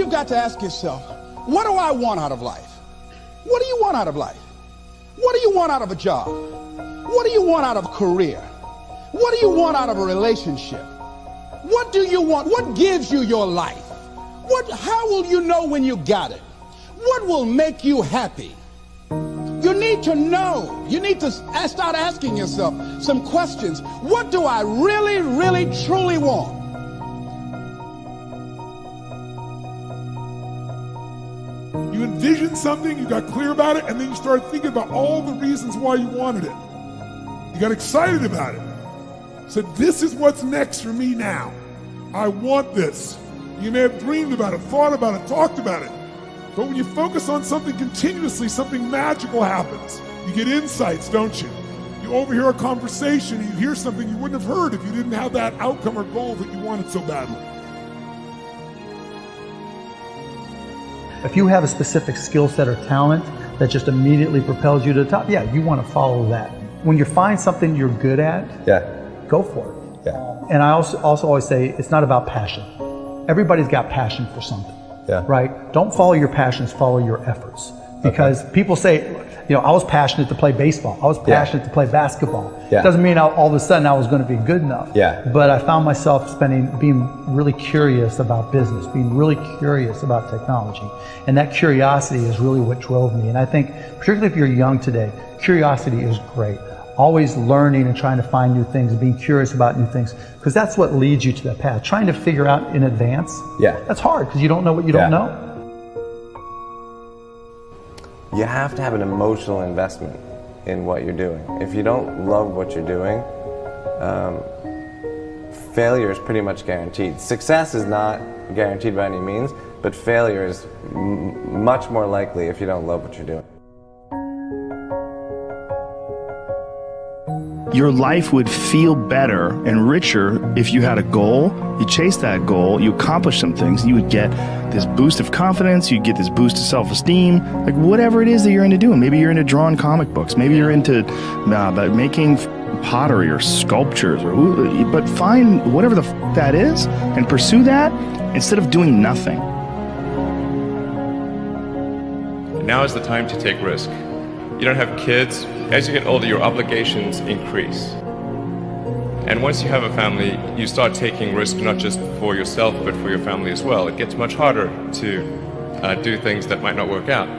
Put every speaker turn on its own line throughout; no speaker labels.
you've got to ask yourself, what do I want out of life? What do you want out of life? What do you want out of a job? What do you want out of a career? What do you want out of a relationship? What do you want? What gives you your life? How will you know when you got it? What will make you happy? You need to know. You need to start asking yourself some questions. What do I really, really, truly want?
You envisioned something, you got clear about it, and then you started thinking about all the reasons why you wanted it. You got excited about it. Said, this is what's next for me now. I want this. You may have dreamed about it, thought about it, talked about it. But when you focus on something continuously, something magical happens. You get insights, don't you? You overhear a conversation, and you hear something you wouldn't have heard if you didn't have that outcome or goal that you wanted so badly.
If you have a specific skill set or talent that just immediately propels you to the top, yeah, you want to follow that. When you find something you're good at, go for it.
Yeah.
And I also always say it's not about passion. Everybody's got passion for something, right? Don't follow your passions, follow your efforts. Because people say, you know, I was passionate to play baseball. I was passionate to play basketball. It doesn't mean all of a sudden I was going to be good enough. But I found myself being really curious about business, being really curious about technology. And that curiosity is really what drove me. And I think, particularly if you're young today, curiosity is great. Always learning and trying to find new things, being curious about new things, because that's what leads you to that path. Trying to figure out in advance, that's hard because you don't know what you don't know.
You have to have an emotional investment in what you're doing. If you don't love what you're doing, failure is pretty much guaranteed. Success is not guaranteed by any means, but failure is much more likely if you don't love what you're doing.
Your life would feel better and richer if you had a goal, you chased that goal, you accomplished some things, you would get this boost of confidence, you'd get this boost of self-esteem, like whatever it is that you're into doing. Maybe you're into drawing comic books, maybe you're into making pottery or sculptures, but find whatever the that is and pursue that instead of doing nothing.
Now is the time to take risk. You don't have kids. As you get older, your obligations increase. And once you have a family, you start taking risks not just for yourself, but for your family as well. It gets much harder to do things that might not work out.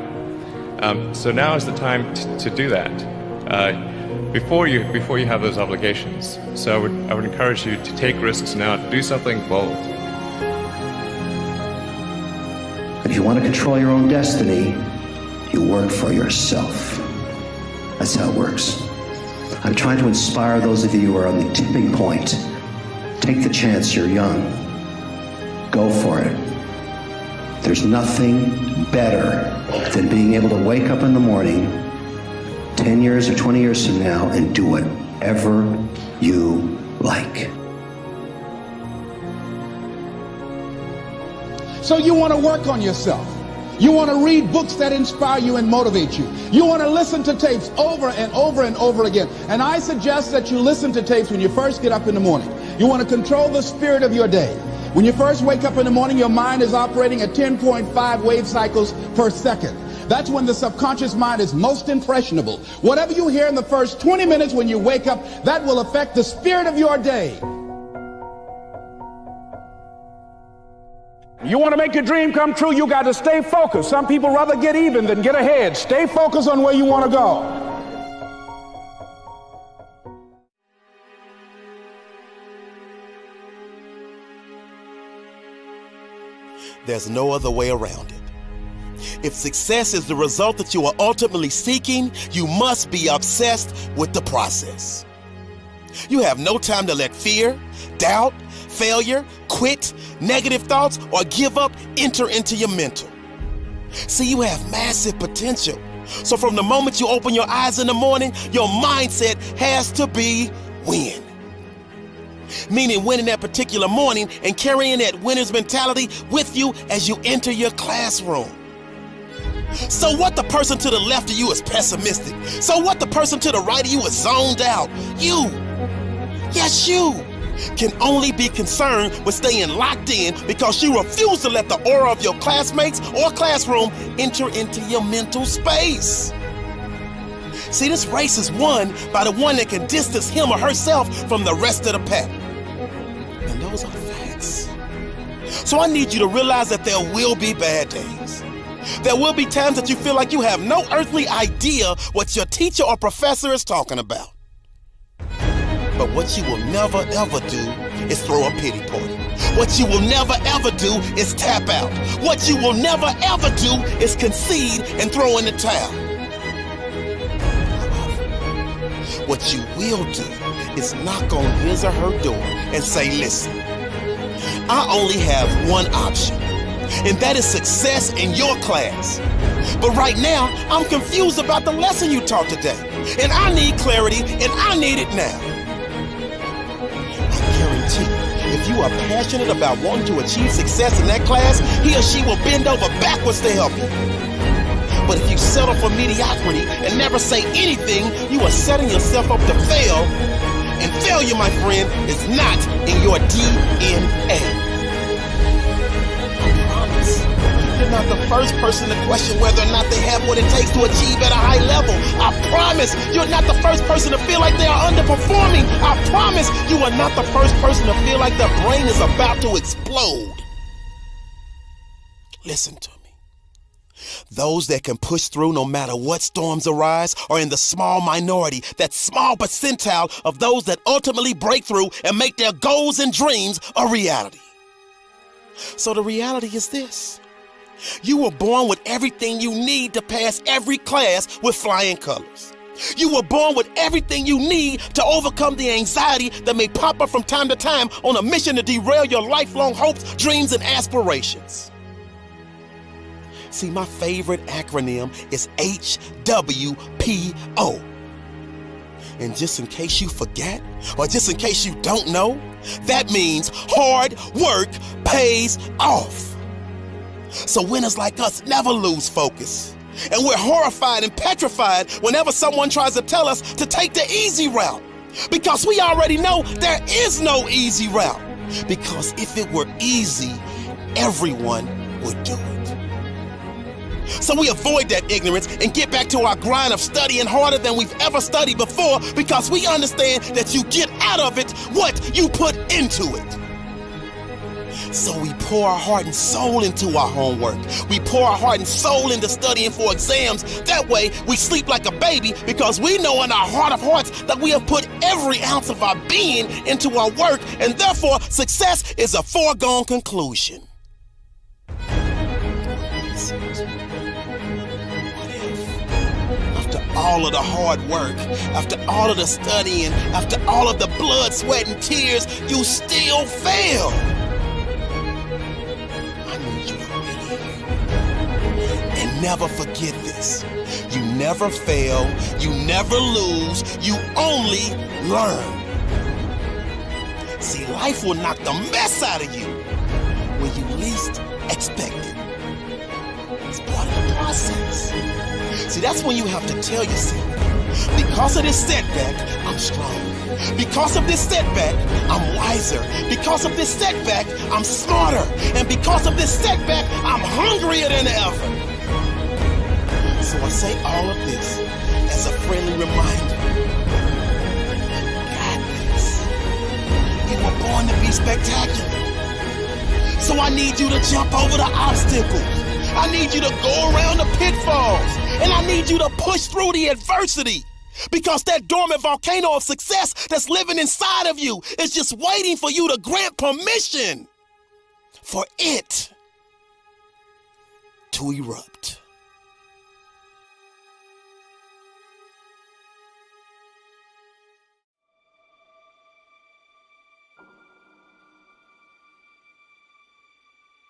So now is the time to do that before you have those obligations. So I would encourage you to take risks now, do something bold.
If you want to control your own destiny, you work for yourself. That's how it works. I'm trying to inspire those of you who are on the tipping point. Take the chance, you're young. Go for it. There's nothing better than being able to wake up in the morning 10 years or 20 years from now and do whatever you like.
So you want to work on yourself. You want to read books that inspire you and motivate you. You want to listen to tapes over and over and over again. And I suggest that you listen to tapes when you first get up in the morning. You want to control the spirit of your day. When you first wake up in the morning, your mind is operating at 10.5 wave cycles per second. That's when the subconscious mind is most impressionable. Whatever you hear in the first 20 minutes when you wake up, that will affect the spirit of your day. You want to make your dream come true, you got to stay focused. Some people rather get even than get ahead. Stay focused on where you want to go.
There's no other way around it. If success is the result that you are ultimately seeking, you must be obsessed with the process. You have no time to let fear, doubt, failure, quit, negative thoughts, or give up enter into your mental. See, you have massive potential. So from the moment you open your eyes in the morning, your mindset has to be win. Meaning winning that particular morning and carrying that winner's mentality with you as you enter your classroom. So what the person to the left of you is pessimistic? So what the person to the right of you is zoned out? You. Yes, you. can only be concerned with staying locked in because you refuse to let the aura of your classmates or classroom enter into your mental space. See, this race is won by the one that can distance him or herself from the rest of the pack. And those are the facts. So I need you to realize that there will be bad days. There will be times that you feel like you have no earthly idea what your teacher or professor is talking about. But what you will never ever do is throw a pity party. What you will never ever do is tap out. What you will never ever do is concede and throw in the towel. What you will do is knock on his or her door and say, listen, I only have one option, and that is success in your class. But right now, I'm confused about the lesson you taught today, and I need clarity, and I need it now. I guarantee, if you are passionate about wanting to achieve success in that class, he or she will bend over backwards to help you. But if you settle for mediocrity and never say anything, you are setting yourself up to fail. And failure, my friend, is not in your DNA. I promise. You're not the first person to question whether or not they have what it takes to achieve at a high level. I promise. You're not the first person to feel like they are underperforming. I promise. You are not the first person to feel like their brain is about to explode. Listen to me. Those that can push through no matter what storms arise are in the small minority, that small percentile of those that ultimately break through and make their goals and dreams a reality. So the reality is this. You were born with everything you need to pass every class with flying colors. You were born with everything you need to overcome the anxiety that may pop up from time to time on a mission to derail your lifelong hopes, dreams, and aspirations. See, my favorite acronym is HWPO. And just in case you forget, or just in case you don't know, that means hard work pays off. So winners like us never lose focus. And we're horrified and petrified whenever someone tries to tell us to take the easy route. Because we already know there is no easy route. Because if it were easy, everyone would do it. So we avoid that ignorance and get back to our grind of studying harder than we've ever studied before, because we understand that you get out of it what you put into it. So we pour our heart and soul into our homework. We pour our heart and soul into studying for exams. That way we sleep like a baby, because we know in our heart of hearts that we have put every ounce of our being into our work, and therefore success is a foregone conclusion. All of the hard work, after all of the studying, after all of the blood, sweat, and tears, you still fail. I need you to really hear. And never forget this. You never fail, you never lose, you only learn. See, life will knock the mess out of you when you least expect it. It's part of the process. See, that's when you have to tell yourself, because of this setback, I'm strong. Because of this setback, I'm wiser. Because of this setback, I'm smarter. And because of this setback, I'm hungrier than ever. So I say all of this as a friendly reminder. Got this. You were born to be spectacular. So I need you to jump over the obstacles. I need you to go around the pitfalls, and I need you to push through the adversity, because that dormant volcano of success that's living inside of you is just waiting for you to grant permission for it to erupt.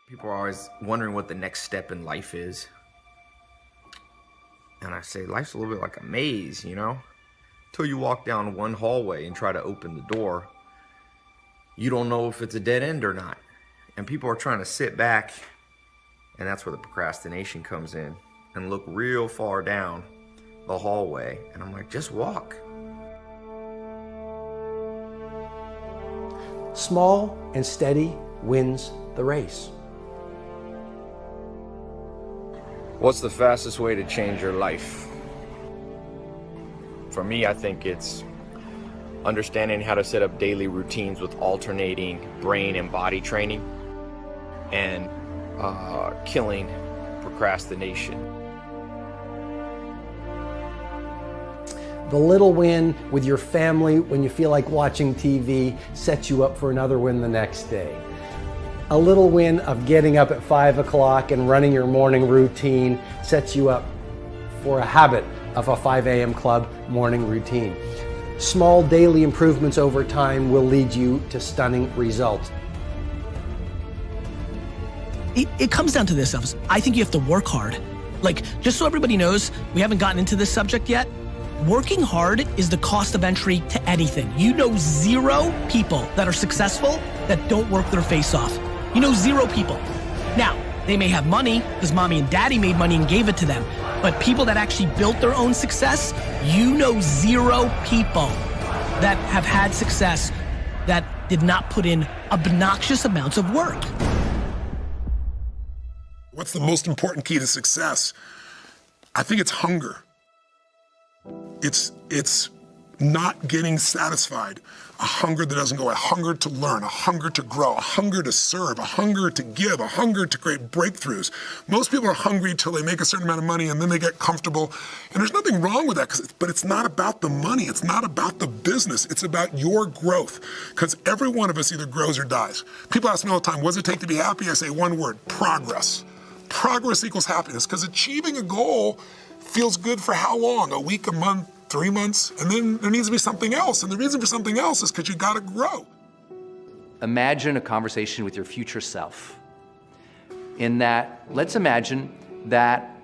People are always wondering what the next step in life is. And I say, life's a little bit like a maze, you know? Till you walk down one hallway and try to open the door, you don't know if it's a dead end or not. And people are trying to sit back, and that's where the procrastination comes in, and look real far down the hallway. And I'm like, just walk.
Small and steady wins the race.
What's the fastest way to change your life? For me, I think it's understanding how to set up daily routines with alternating brain and body training, and killing procrastination.
The little win with your family when you feel like watching TV sets you up for another win the next day. A little win of getting up at 5 o'clock and running your morning routine sets you up for a habit of a 5 a.m. club morning routine. Small daily improvements over time will lead you to stunning results.
It comes down to this, Elvis. I think you have to work hard. Like, just so everybody knows, we haven't gotten into this subject yet. Working hard is the cost of entry to anything. You know 0 people that are successful that don't work their face off. You know 0 people. Now, they may have money because mommy and daddy made money and gave it to them. But people that actually built their own success, you know 0 people that have had success that did not put in obnoxious amounts of work.
What's the most important key to success? I think it's hunger. It's not getting satisfied. A hunger that doesn't go, a hunger to learn, a hunger to grow, a hunger to serve, a hunger to give, a hunger to create breakthroughs. Most people are hungry till they make a certain amount of money and then they get comfortable. And there's nothing wrong with that, but it's not about the money. It's not about the business. It's about your growth. Because every one of us either grows or dies. People ask me all the time, what does it take to be happy? I say one word, progress. Progress equals happiness, because achieving a goal feels good for how long? A week, a month, 3 months, and then there needs to be something else. And the reason for something else is because you gotta grow.
Imagine a conversation with your future self. In that, let's imagine that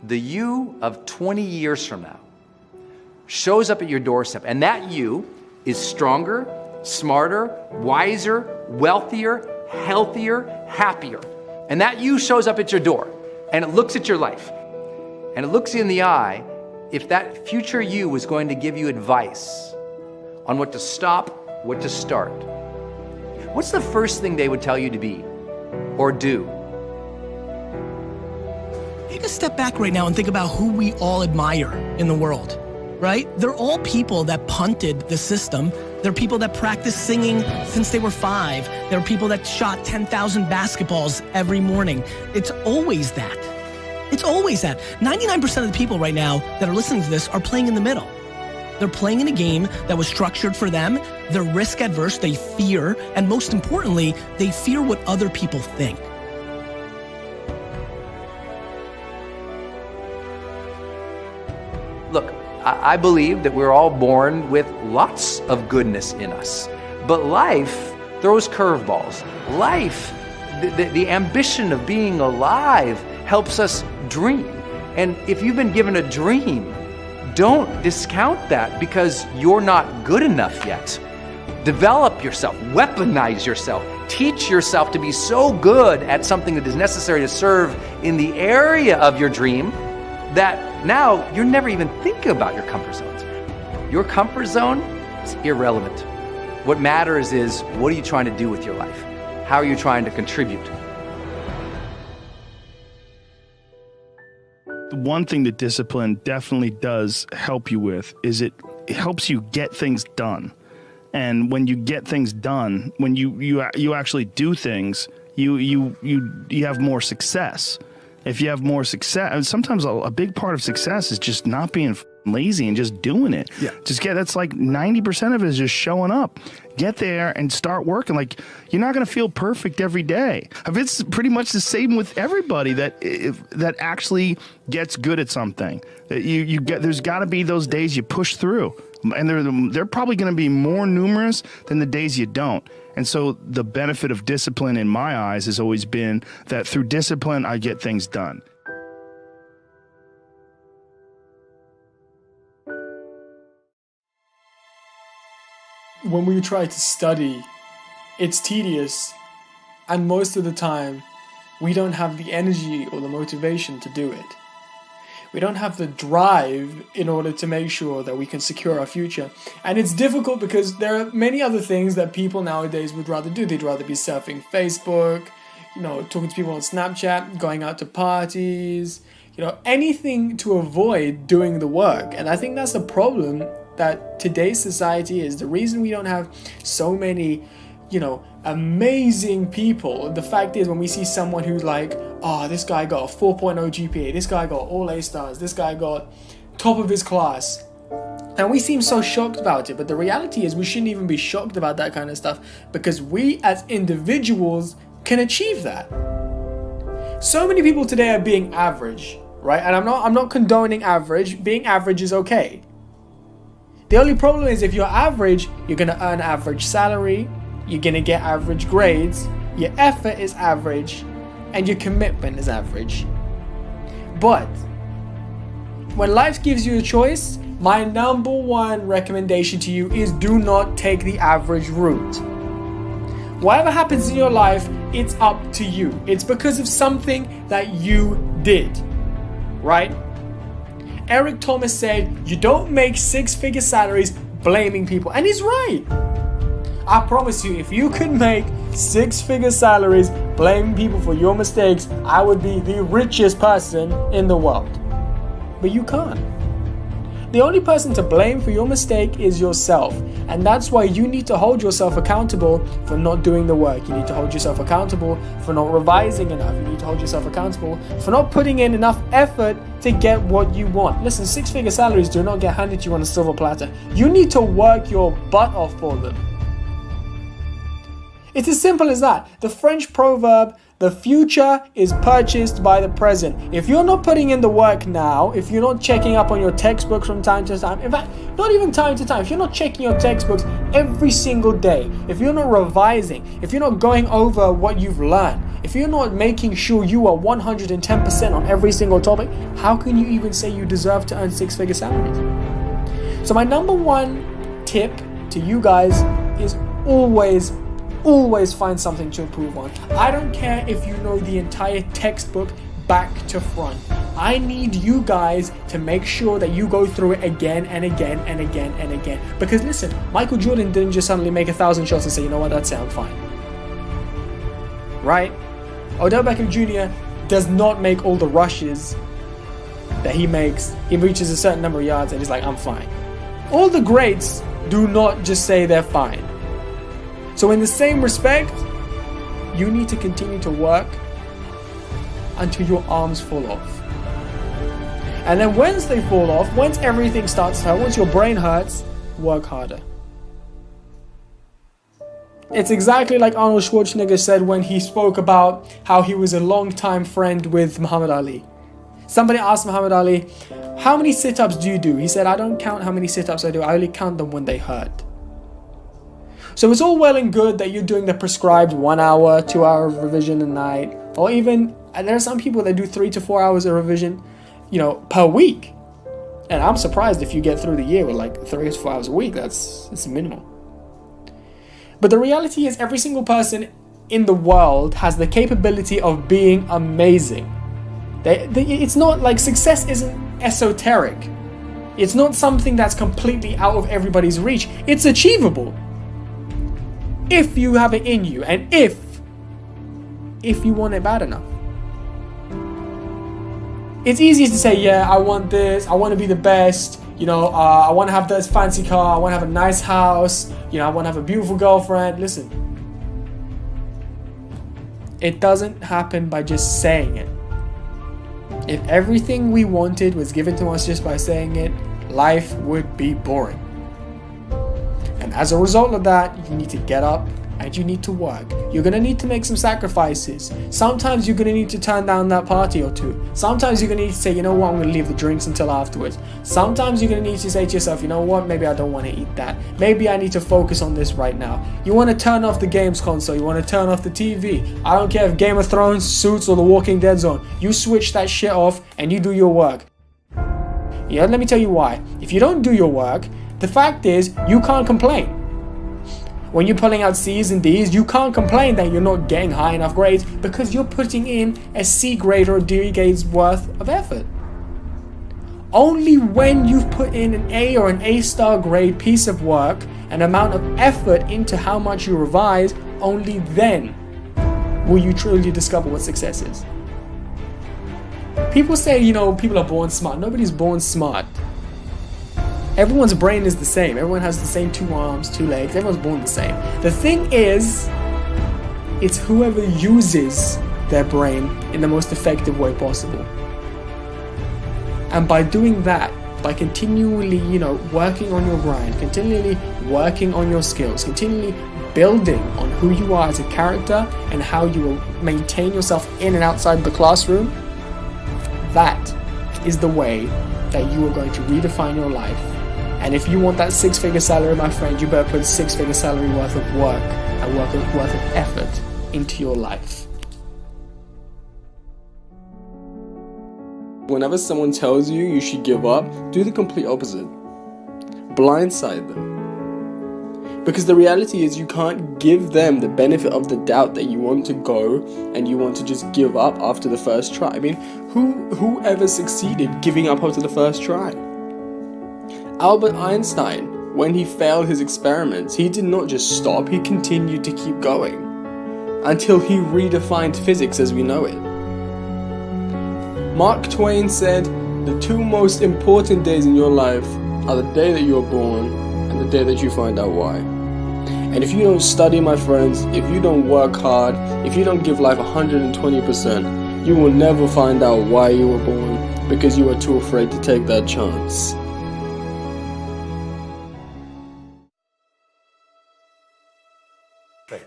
the you of 20 years from now shows up at your doorstep, and that you is stronger, smarter, wiser, wealthier, healthier, happier. And that you shows up at your door, and it looks at your life, and it looks you in the eye. If that future you was going to give you advice on what to stop, what to start, what's the first thing they would tell you to be or do?
Take a step back right now and think about who we all admire in the world, right? They're all people that punted the system. They're people that practiced singing since they were 5. There are people that shot 10,000 basketballs every morning. It's always that. It's always that. 99% of the people right now that are listening to this are playing in the middle. They're playing in a game that was structured for them. They're risk adverse, they fear, and most importantly, they fear what other people think.
Look, I believe that we're all born with lots of goodness in us, but life throws curveballs. Life, the ambition of being alive helps us dream. And if you've been given a dream, don't discount that because you're not good enough yet. Develop yourself, weaponize yourself, teach yourself to be so good at something that is necessary to serve in the area of your dream that now you're never even thinking about your comfort zones. Your comfort zone is irrelevant. What matters is, what are you trying to do with your life? How are you trying to contribute?
The one thing that discipline definitely does help you with is it helps you get things done. And when you get things done, when you actually do things, you have more success. If you have more success, and sometimes a big part of success is just not being lazy and just doing it.
Yeah.
That's like 90% of it is just showing up. Get there and start working. Like, you're not going to feel perfect every day. It's pretty much the same with everybody that actually gets good at something. There's got to be those days you push through, and they're probably going to be more numerous than the days you don't. And so the benefit of discipline in my eyes has always been that through discipline, I get things done.
When we try to study, it's tedious, and most of the time, we don't have the energy or the motivation to do it. We don't have the drive in order to make sure that we can secure our future. And it's difficult because there are many other things that people nowadays would rather do. They'd rather be surfing Facebook, talking to people on Snapchat, going out to parties, anything to avoid doing the work. And I think that's the problem that today's society is. The reason we don't have so many, amazing people. The fact is, when we see someone who's like, oh, this guy got a 4.0 GPA, this guy got all A stars, this guy got top of his class, and we seem so shocked about it. But the reality is we shouldn't even be shocked about that kind of stuff, because we as individuals can achieve that. So many people today are being average, right? And I'm not condoning average. Being average is okay. The only problem is if you're average, you're going to earn average salary, you're going to get average grades, your effort is average, and your commitment is average. But when life gives you a choice, my number one recommendation to you is do not take the average route. Whatever happens in your life, it's up to you. It's because of something that you did, right? Eric Thomas said, you don't make six-figure salaries blaming people. And he's right. I promise you, if you could make six-figure salaries blaming people for your mistakes, I would be the richest person in the world. But you can't. The only person to blame for your mistake is yourself. And that's why you need to hold yourself accountable for not doing the work. You need to hold yourself accountable for not revising enough. You need to hold yourself accountable for not putting in enough effort to get what you want. Listen, six-figure salaries do not get handed to you on a silver platter. You need to work your butt off for them. It's as simple as that. The French proverb, the future is purchased by the present. If you're not putting in the work now, if you're not checking up on your textbooks from time to time, in fact, not even time to time, if you're not checking your textbooks every single day, if you're not revising, if you're not going over what you've learned, if you're not making sure you are 110% on every single topic, how can you even say you deserve to earn six-figure salaries? So my number one tip to you guys is always find something to improve on. I don't care if you know the entire textbook back to front. I need you guys to make sure that you go through it again and again and again and again. Because listen, Michael Jordan didn't just suddenly make 1,000 shots and say, you know what, that's it, I'm fine. Right? Odell Beckham Jr. does not make all the rushes that he makes. He reaches a certain number of yards and he's like, I'm fine. All the greats do not just say they're fine. So in the same respect, you need to continue to work until your arms fall off. And then once they fall off, once everything starts to hurt, once your brain hurts, work harder. It's exactly like Arnold Schwarzenegger said when he spoke about how he was a long-time friend with Muhammad Ali. Somebody asked Muhammad Ali, how many sit-ups do you do? He said, I don't count how many sit-ups I do, I only count them when they hurt. So it's all well and good that you're doing the prescribed 1 hour, 2 hour revision a night, or even, and there are some people that do 3 to 4 hours of revision, per week. And I'm surprised if you get through the year with like 3 to 4 hours a week. It's minimal. But the reality is every single person in the world has the capability of being amazing. It's not like success isn't esoteric. It's not something that's completely out of everybody's reach. It's achievable. If you have it in you, and if you want it bad enough. It's easy to say, yeah, I want this, I want to be the best, I want to have this fancy car, I want to have a nice house, I want to have a beautiful girlfriend. Listen, it doesn't happen by just saying it. If everything we wanted was given to us just by saying it, life would be boring. And as a result of that, you need to get up and you need to work. You're going to need to make some sacrifices. Sometimes you're going to need to turn down that party or two. Sometimes you're going to need to say, you know what, I'm going to leave the drinks until afterwards. Sometimes you're going to need to say to yourself, you know what, maybe I don't want to eat that. Maybe I need to focus on this right now. You want to turn off the games console. You want to turn off the TV. I don't care if Game of Thrones, Suits, or The Walking Dead's on. You switch that shit off and you do your work. Yeah, let me tell you why. If you don't do your work, the fact is, you can't complain. When you're pulling out C's and D's, you can't complain that you're not getting high enough grades because you're putting in a C grade or a D grade's worth of effort. Only when you've put in an A or an A-star grade piece of work, an amount of effort into how much you revise, only then will you truly discover what success is. People say, people are born smart. Nobody's born smart. Everyone's brain is the same. Everyone has the same 2 arms, 2 legs. Everyone's born the same. The thing is, it's whoever uses their brain in the most effective way possible. And by doing that, by continually, working on your grind, continually working on your skills, continually building on who you are as a character and how you will maintain yourself in and outside the classroom, that is the way that you are going to redefine your life. And if you want that 6-figure salary, my friend, you better put 6-figure salary worth of work and worth of effort into your life. Whenever someone tells you you should give up, do the complete opposite. Blindside them. Because the reality is you can't give them the benefit of the doubt that you want to go and you want to just give up after the first try. I mean, who ever succeeded giving up after the first try? Albert Einstein, when he failed his experiments, he did not just stop, he continued to keep going until he redefined physics as we know it. Mark Twain said, the 2 most important days in your life are the day that you are born and the day that you find out why. And if you don't study, my friends, if you don't work hard, if you don't give life 120%, you will never find out why you were born because you are too afraid to take that chance.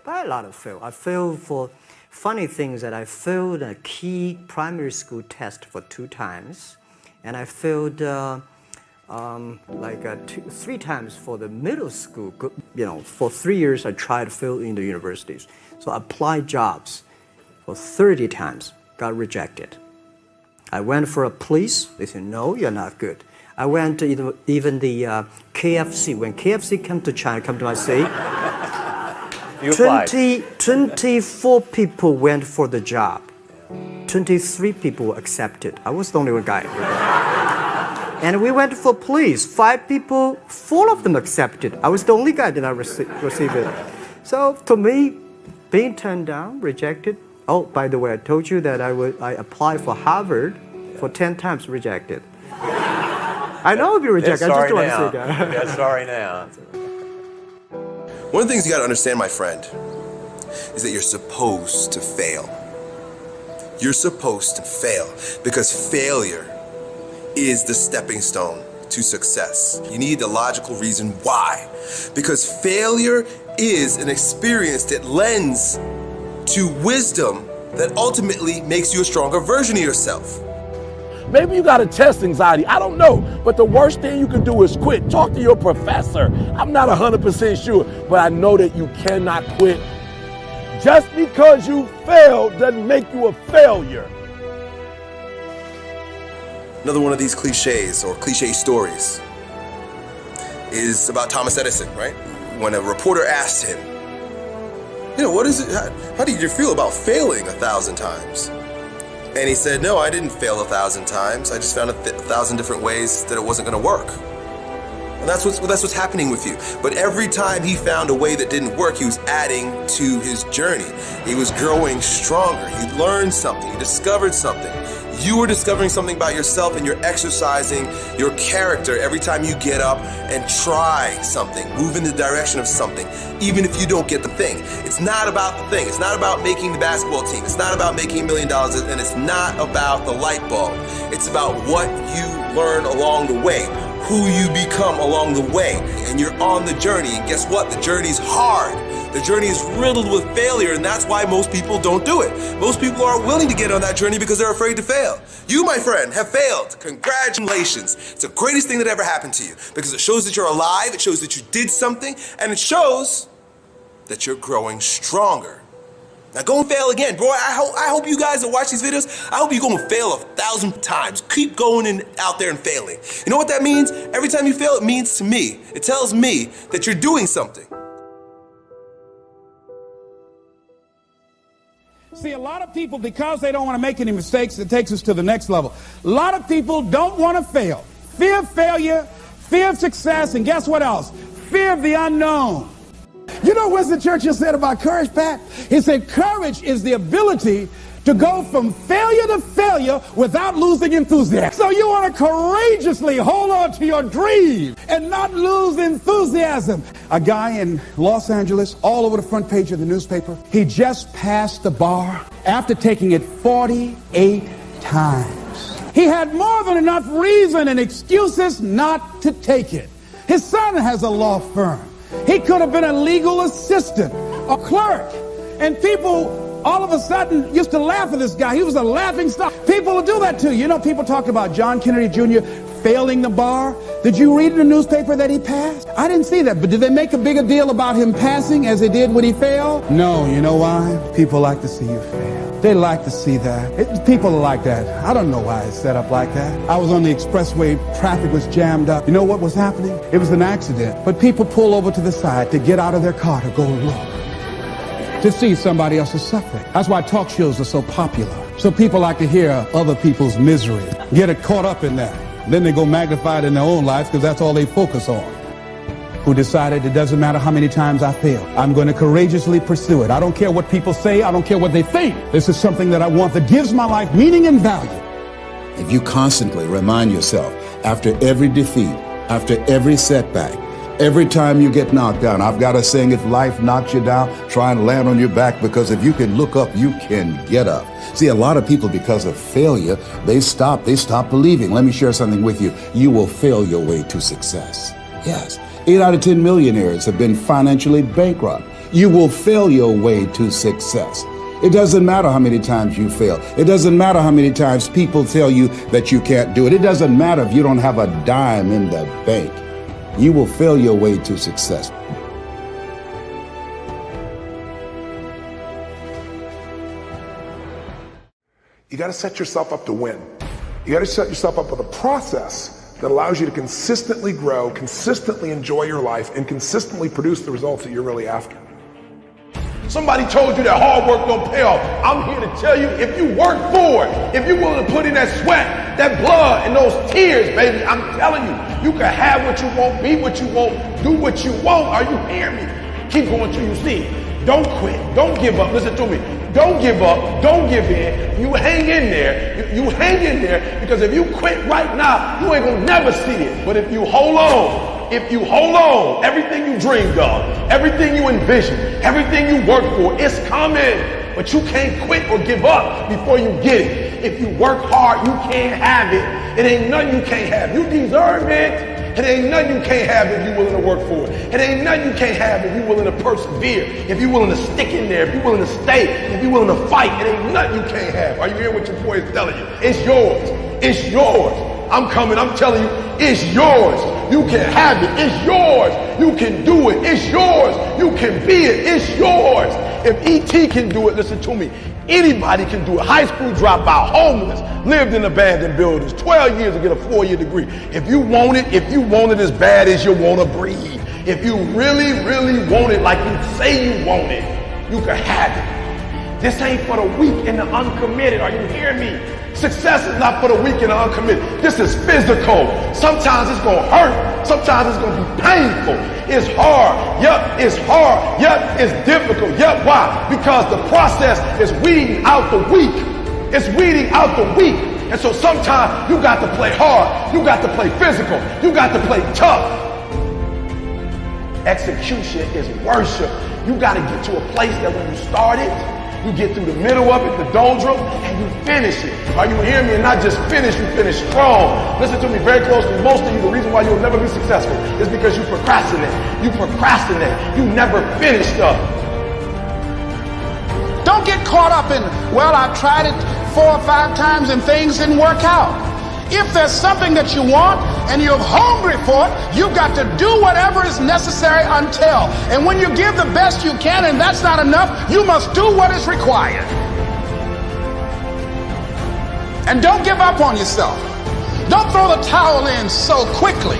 By a lot of fail. I failed for funny things that I failed a key primary school test for 2 times, and I failed 3 times for the middle school. For 3 years I tried to fail in the universities. So I applied jobs for 30 times, got rejected. I went for a police. They said, no, you're not good. I went to even the KFC. When KFC came to China, come to my city, 24 people went for the job. 23 people were accepted. I was the only one guy. And we went for police. 5 people, 4 of them accepted. I was the only guy that I received it. So to me, being turned down, rejected. Oh, by the way, I told you that I applied for Harvard for 10 times, rejected. I know I'll be rejected. I just don't want to say that.
Yeah, sorry now.
One of the things you got to understand, my friend, is that you're supposed to fail. You're supposed to fail because failure is the stepping stone to success. You need the logical reason why. Because failure is an experience that lends to wisdom that ultimately makes you a stronger version of yourself.
Maybe you got a test anxiety, I don't know, but the worst thing you can do is quit. Talk to your professor. I'm not 100% sure, but I know that you cannot quit. Just because you failed doesn't make you a failure.
Another one of these cliches or cliche stories is about Thomas Edison, right? When a reporter asked him, what is it, how did you feel about failing 1,000 times? And he said, no, I didn't fail 1,000 times. I just found 1,000 different ways that it wasn't going to work. And that's what's happening with you. But every time he found a way that didn't work, he was adding to his journey. He was growing stronger. He learned something. He discovered something. You are discovering something about yourself, and you're exercising your character every time you get up and try something, move in the direction of something, even if you don't get the thing. It's not about the thing. It's not about making the basketball team. It's not about making $1 million, and it's not about the light bulb. It's about what you learn along the way, who you become along the way, and you're on the journey. And guess what? The journey's hard. The journey is riddled with failure, and that's why most people don't do it. Most people aren't willing to get on that journey because they're afraid to fail. You, my friend, have failed. Congratulations. It's the greatest thing that ever happened to you because it shows that you're alive, it shows that you did something, and it shows that you're growing stronger. Now go and fail again. Bro, I hope you guys that watch these videos, I hope you go and fail 1,000 times. Keep going out there and failing. You know what that means? Every time you fail, it means to me, it tells me that you're doing something.
See, a lot of people, because they don't want to make any mistakes, it takes us to the next level. A lot of people don't want to fail. Fear of failure, fear of success, and guess what else? Fear of the unknown. You know what Winston Churchill said about courage, Pat? He said courage is the ability to go from failure to failure without losing enthusiasm. So you want to courageously hold on to your dream and not lose enthusiasm. A guy in Los Angeles, all over the front page of the newspaper, he just passed the bar after taking it 48 times. He had more than enough reason and excuses not to take it. His son has a law firm. He could have been a legal assistant, a clerk, and people all of a sudden used to laugh at this guy. He was a laughing stock. People will do that to you. You know, people talk about John Kennedy Jr. failing the bar. Did you read in the newspaper that he passed? I didn't see that, but did they make a bigger deal about him passing as they did when he failed? No, you know why? People like to see you fail. They like to see that. People are like that. I don't know why it's set up like that. I was on the expressway, traffic was jammed up. You know what was happening? It was an accident. But people pull over to the side to get out of their car to go look, to see somebody else's suffering. That's why talk shows are so popular. So people like to hear other people's misery, get it caught up in that. Then they go magnify it in their own lives because that's all they focus on. Who decided it doesn't matter how many times I fail. I'm going to courageously pursue it. I don't care what people say. I don't care what they think. This is something that I want that gives my life meaning and value.
If you constantly remind yourself after every defeat, after every setback, every time you get knocked down, I've got a saying, if life knocks you down, try and land on your back, because if you can look up, you can get up. See, a lot of people, because of failure, they stop believing. Let me share something with you. You will fail your way to success. Yes. 8 out of 10 millionaires have been financially bankrupt. You will fail your way to success. It doesn't matter how many times you fail. It doesn't matter how many times people tell you that you can't do it. It doesn't matter if you don't have a dime in the bank. You will fail your way to success.
You got to set yourself up to win. You got to set yourself up with a process that allows you to consistently grow, consistently enjoy your life, and consistently produce the results that you're really after.
Somebody told you that hard work don't pay off. I'm here to tell you, if you work for it, if you're willing to put in that sweat, that blood, and those tears, baby, I'm telling you, you can have what you want, be what you want, do what you want. Are you hearing me? Keep going till you see it. Don't quit. Don't give up. Listen to me. Don't give up. Don't give in. You hang in there. You hang in there, because if you quit right now, you ain't gonna never see it. But if you hold on, everything you dreamed of, everything you envisioned, everything you worked for, it's coming. But you can't quit or give up before you get it. If you work hard, you can't have it. It ain't nothing you can't have. You deserve it. It ain't nothing you can't have if you're willing to work for it. It ain't nothing you can't have if you're willing to persevere, if you're willing to stick in there, if you're willing to stay, if you're willing to fight. It ain't nothing you can't have. Are you hearing what your boy is telling you? It's yours. It's yours. I'm telling you, it's yours. You can have it. It's yours. You can do it. It's yours. You can be it. It's yours. If E.T. can do it, listen to me, anybody can do it. High school dropout, homeless, lived in abandoned buildings, 12 years to get a 4-year degree. If you want it as bad as you want to breathe, if you really, really want it like you say you want it, you can have it. This ain't for the weak and the uncommitted. Are you hearing me? Success is not for the weak and the uncommitted. This is physical. Sometimes it's going to hurt. Sometimes it's going to be painful. It's hard. Yep, it's hard. Yep, it's difficult. Yep, why? Because the process is weeding out the weak. It's weeding out the weak. And so sometimes you got to play hard. You got to play physical. You got to play tough. Execution is worship. You got to get to a place that when you start it, you get through the middle of it, the doldrum, and you finish it. Are you hearing me? And not just finish, you finish strong. Listen to me very closely. Most of you, the reason why you'll never be successful is because you procrastinate. You procrastinate. You never finish stuff.
Don't get caught up in, well, I tried it 4 or 5 times and things didn't work out. If there's something that you want and you're hungry for it, you've got to do whatever is necessary until. And when you give the best you can and that's not enough, you must do what is required. And don't give up on yourself. Don't throw the towel in so quickly.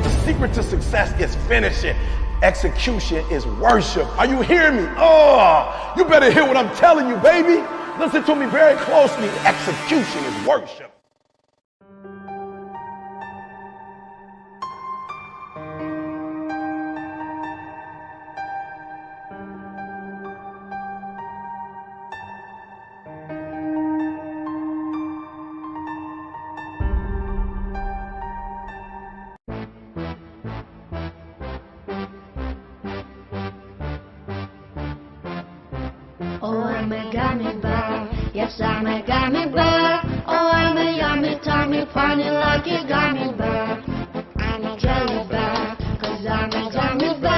The secret to success is finishing. Execution is worship. Are you hearing me? Oh, you better hear what I'm telling you, baby. Listen to me very closely. Execution is worship.
a gummy bear. Yes, I'm a gummy bear. Oh, I'm a yummy, tummy, funny, lucky gummy bear. I'm a jelly bear, 'cause I'm a gummy bear.